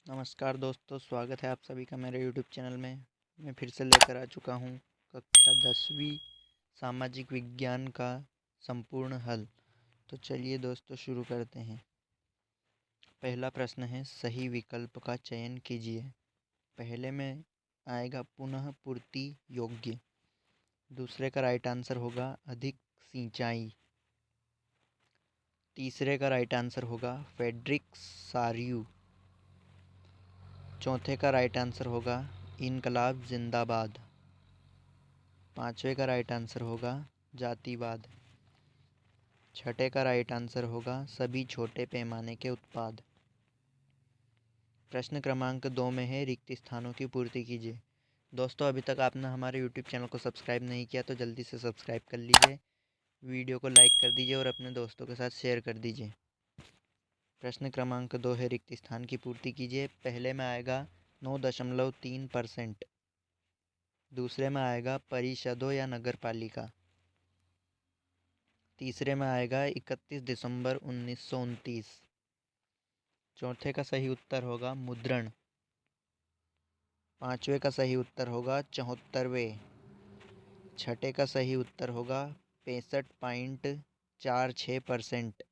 नमस्कार दोस्तों, स्वागत है आप सभी का मेरे यूट्यूब चैनल में। मैं फिर से लेकर आ चुका हूँ कक्षा 10वीं सामाजिक विज्ञान का संपूर्ण हल। तो चलिए दोस्तों शुरू करते हैं। पहला प्रश्न है, सही विकल्प का चयन कीजिए। पहले में आएगा पुनः पूर्ति योग्य। दूसरे का राइट आंसर होगा अधिक सिंचाई। तीसरे का राइट आंसर होगा फेडरिक सारियू। चौथे का राइट आंसर होगा इनकलाब जिंदाबाद। पांचवे का राइट आंसर होगा जातिवाद। छठे का राइट आंसर होगा सभी छोटे पैमाने के उत्पाद। प्रश्न क्रमांक 2 में है, रिक्त स्थानों की पूर्ति कीजिए। दोस्तों, अभी तक आपने हमारे यूट्यूब चैनल को सब्सक्राइब नहीं किया तो जल्दी से सब्सक्राइब कर लीजिए, वीडियो को लाइक कर दीजिए और अपने दोस्तों के साथ शेयर कर दीजिए। प्रश्न क्रमांक 2 है, रिक्त स्थान की पूर्ति कीजिए। पहले में आएगा 9.3%। दूसरे में आएगा परिषदों या नगर पालिका। तीसरे में आएगा 31 दिसंबर 1929। चौथे का सही उत्तर होगा मुद्रण। पांचवे का सही उत्तर होगा 74वें। छठे का सही उत्तर होगा 65.46%।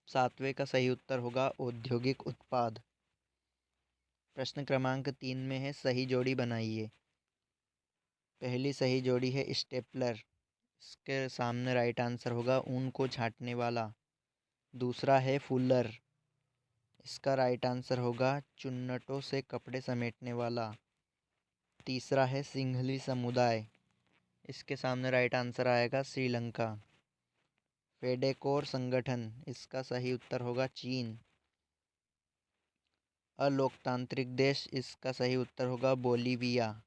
सातवें का सही उत्तर होगा औद्योगिक उत्पाद। प्रश्न क्रमांक 3 में है, सही जोड़ी बनाइए। पहली सही जोड़ी है स्टेपलर। इसके सामने राइट आंसर होगा ऊन को छांटने वाला। दूसरा है फुलर। इसका राइट आंसर होगा चुन्नटों से कपड़े समेटने वाला। तीसरा है सिंघली समुदाय। इसके सामने राइट आंसर आएगा श्रीलंका। फेडेकोर संगठन। इसका सही उत्तर होगा चीन। अलोकतांत्रिक देश। इसका सही उत्तर होगा बोलीविया।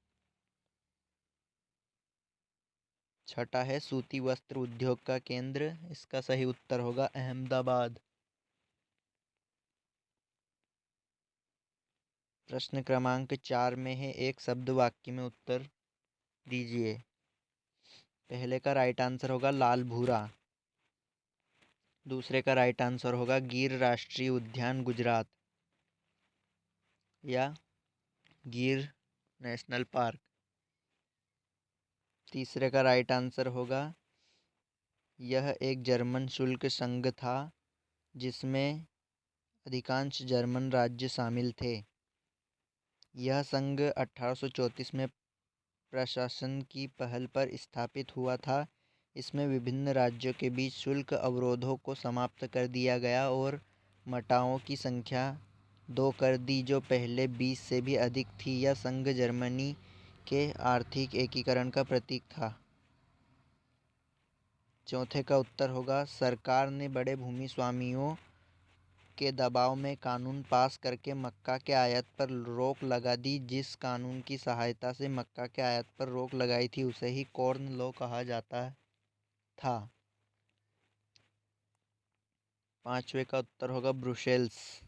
छठा है सूती वस्त्र उद्योग का केंद्र। इसका सही उत्तर होगा अहमदाबाद। प्रश्न क्रमांक 4 में है, एक शब्द वाक्य में उत्तर दीजिए। पहले का राइट आंसर होगा लाल भूरा। दूसरे का राइट आंसर होगा गिर राष्ट्रीय उद्यान गुजरात या गिर नेशनल पार्क। तीसरे का राइट आंसर होगा यह एक जर्मन शुल्क संघ था जिसमें अधिकांश जर्मन राज्य शामिल थे। यह संघ 1834 में प्रशासन की पहल पर स्थापित हुआ था। इसमें विभिन्न राज्यों के बीच शुल्क अवरोधों को समाप्त कर दिया गया और मटाओं की संख्या 2 कर दी, जो पहले 20 से भी अधिक थी। यह संघ जर्मनी के आर्थिक एकीकरण का प्रतीक था। चौथे का उत्तर होगा सरकार ने बड़े भूमि स्वामियों के दबाव में कानून पास करके मक्का के आयात पर रोक लगा दी। जिस कानून की सहायता से मक्का के आयात पर रोक लगाई थी उसे ही कॉर्न लॉ कहा जाता था। पांचवे का उत्तर होगा ब्रुसेल्स।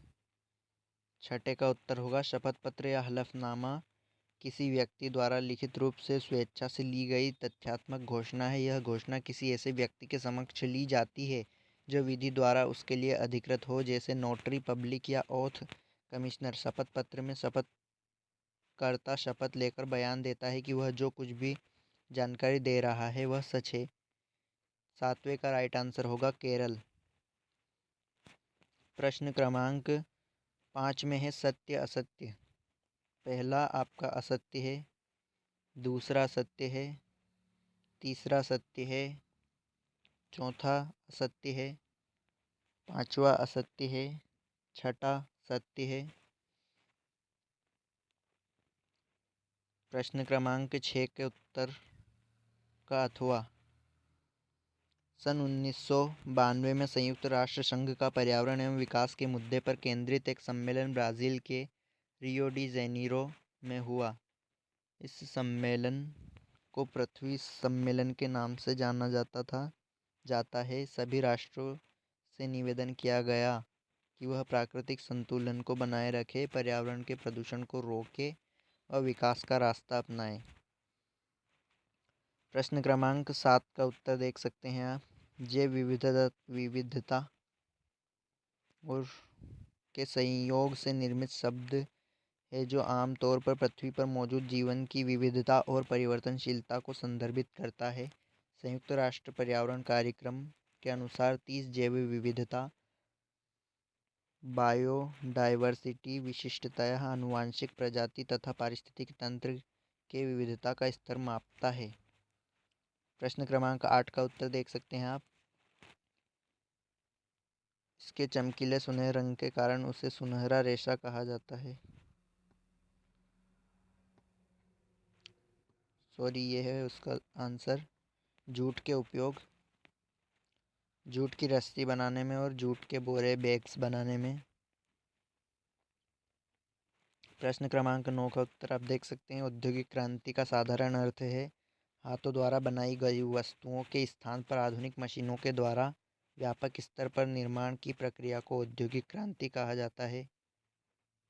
छठे का उत्तर होगा शपथ पत्र या हलफनामा किसी व्यक्ति द्वारा लिखित रूप से स्वेच्छा से ली गई तथ्यात्मक घोषणा है। यह घोषणा किसी ऐसे व्यक्ति के समक्ष ली जाती है जो विधि द्वारा उसके लिए अधिकृत हो, जैसे नोटरी पब्लिक या ओथ कमिश्नर। शपथ पत्र में शपथकर्ता शपथ लेकर बयान देता है कि वह जो कुछ भी जानकारी दे रहा है वह सच है। सातवें का राइट आंसर होगा केरल। प्रश्न क्रमांक 5 में है, सत्य असत्य। पहला आपका असत्य है, दूसरा सत्य है, तीसरा सत्य है, चौथा असत्य है, पांचवा असत्य है, छठा सत्य है। प्रश्न क्रमांक 6 के उत्तर का अथवा। सन 1992 में संयुक्त राष्ट्र संघ का पर्यावरण एवं विकास के मुद्दे पर केंद्रित एक सम्मेलन ब्राज़ील के रियो डी जेनीरो में हुआ। इस सम्मेलन को पृथ्वी सम्मेलन के नाम से जाता है। सभी राष्ट्रों से निवेदन किया गया कि वह प्राकृतिक संतुलन को बनाए रखे, पर्यावरण के प्रदूषण को रोके और विकास का रास्ता अपनाए। प्रश्न क्रमांक 7 का उत्तर देख सकते हैं आप। जैव विविधता और के संयोग से निर्मित शब्द है जो आमतौर पर पृथ्वी पर मौजूद जीवन की विविधता और परिवर्तनशीलता को संदर्भित करता है। संयुक्त राष्ट्र पर्यावरण कार्यक्रम के अनुसार 30 जैव विविधता, बायोडायवर्सिटी, विशिष्टतया आनुवांशिक प्रजाति तथा पारिस्थितिक तंत्र के विविधता का स्तर मापता है। प्रश्न क्रमांक 8 का उत्तर देख सकते हैं आप। इसके चमकीले सुनहरे रंग के कारण उसे सुनहरा रेशा कहा जाता है। सॉरी, ये है उसका आंसर। जूट के उपयोग, जूट की रस्सी बनाने में और जूट के बोरे बैग्स बनाने में। प्रश्न क्रमांक 9 का उत्तर आप देख सकते हैं। औद्योगिक क्रांति का साधारण अर्थ है हाथों द्वारा बनाई गई वस्तुओं के स्थान पर आधुनिक मशीनों के द्वारा व्यापक स्तर पर निर्माण की प्रक्रिया को औद्योगिक क्रांति कहा जाता है।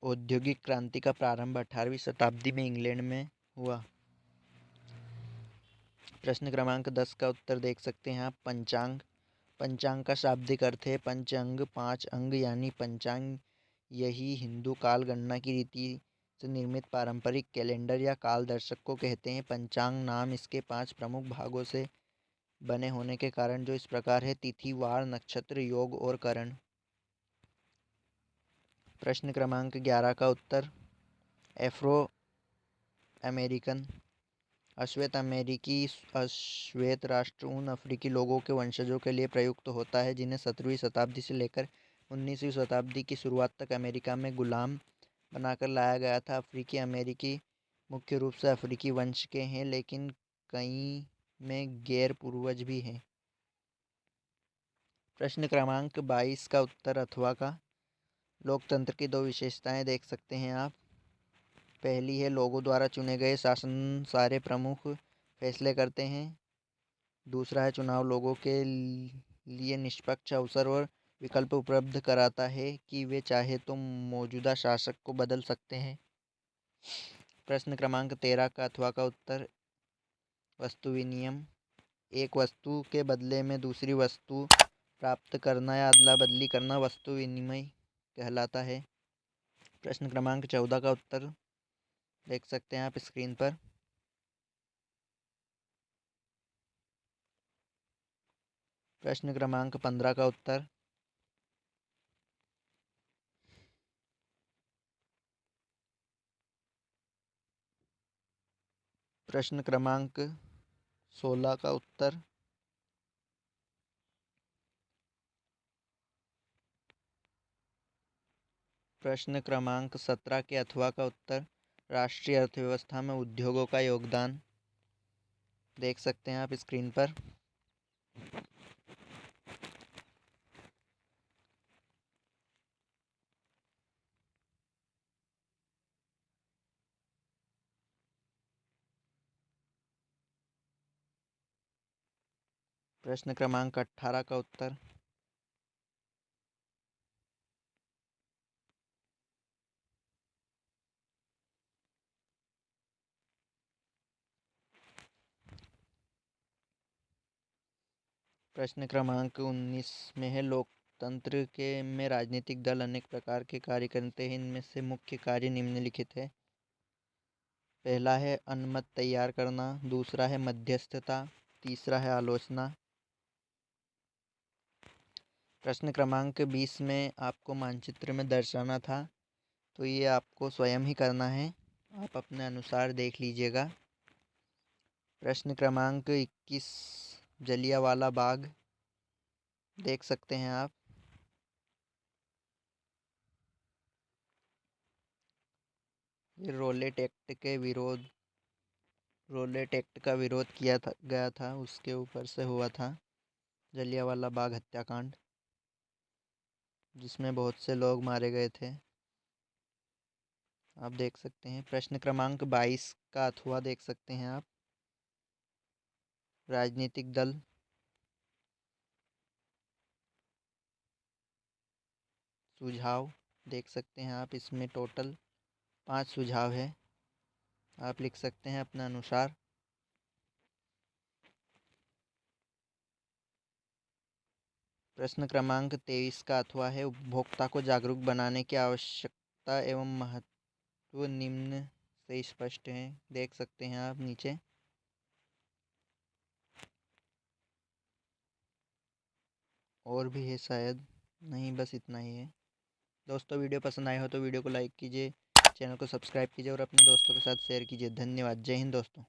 औद्योगिक क्रांति का प्रारंभ 18वीं शताब्दी में इंग्लैंड में हुआ। प्रश्न क्रमांक 10 का उत्तर देख सकते हैं आप। पंचांग, पंचांग का शाब्दिक अर्थ है पंचांग, 5 अंग यानी पंचांग। यही हिंदू काल गणना की रीति से निर्मित पारंपरिक कैलेंडर या काल दर्शक को कहते हैं। पंचांग नाम इसके 5 प्रमुख भागों से बने होने के कारण जो इस प्रकार है: तिथि, वार, नक्षत्र, योग और करण। प्रश्न क्रमांक 11 का उत्तर। एफ्रो अमेरिकन, अश्वेत अमेरिकी अश्वेत राष्ट्र उन अफ्रीकी लोगों के वंशजों के लिए प्रयुक्त होता है जिन्हें 17वीं शताब्दी से लेकर 19वीं शताब्दी की शुरुआत तक अमेरिका में गुलाम बनाकर लाया गया था। अफ्रीकी अमेरिकी मुख्य रूप से अफ्रीकी वंश के हैं, लेकिन कई में गैर पूर्वज भी हैं। प्रश्न क्रमांक 22 का उत्तर अथवा का। लोकतंत्र की 2 विशेषताएं देख सकते हैं आप। पहली है लोगों द्वारा चुने गए शासन सारे प्रमुख फैसले करते हैं। दूसरा है चुनाव लोगों के लिए निष्पक्ष अवसर और विकल्प उपलब्ध कराता है कि वे चाहे तो मौजूदा शासक को बदल सकते हैं। प्रश्न क्रमांक 13 का अथवा का उत्तर। वस्तु विनिमय, एक वस्तु के बदले में दूसरी वस्तु प्राप्त करना या अदला बदली करना वस्तु विनिमय कहलाता है। प्रश्न क्रमांक 14 का उत्तर देख सकते हैं आप स्क्रीन पर। प्रश्न क्रमांक 15 का उत्तर। प्रश्न क्रमांक 16 का उत्तर। प्रश्न क्रमांक 17 के अथवा का उत्तर। राष्ट्रीय अर्थव्यवस्था में उद्योगों का योगदान देख सकते हैं आप स्क्रीन पर। प्रश्न क्रमांक 18 का उत्तर। प्रश्न क्रमांक 19 में है लोकतंत्र के में राजनीतिक दल अनेक प्रकार के कार्य करते हैं। इनमें से मुख्य कार्य निम्नलिखित है। पहला है अनुमत तैयार करना, दूसरा है मध्यस्थता, तीसरा है आलोचना। प्रश्न क्रमांक 20 में आपको मानचित्र में दर्शाना था, तो ये आपको स्वयं ही करना है, आप अपने अनुसार देख लीजिएगा। प्रश्न क्रमांक 21 जलियांवाला बाग देख सकते हैं आप। ये रोलेट एक्ट का विरोध किया गया था, उसके ऊपर से हुआ था जलियांवाला बाग हत्याकांड, जिसमें बहुत से लोग मारे गए थे। आप देख सकते हैं। प्रश्न क्रमांक 22 का अथवा देख सकते हैं आप। राजनीतिक दल, सुझाव देख सकते हैं आप। इसमें टोटल 5 सुझाव है, आप लिख सकते हैं अपने अनुसार। प्रश्न क्रमांक 23 का अथवा है, उपभोक्ता को जागरूक बनाने की आवश्यकता एवं महत्व निम्न से स्पष्ट है। देख सकते हैं आप नीचे। और भी है शायद, नहीं बस इतना ही है। दोस्तों वीडियो पसंद आए हो तो वीडियो को लाइक कीजिए, चैनल को सब्सक्राइब कीजिए और अपने दोस्तों के साथ शेयर कीजिए। धन्यवाद। जय हिंद दोस्तों।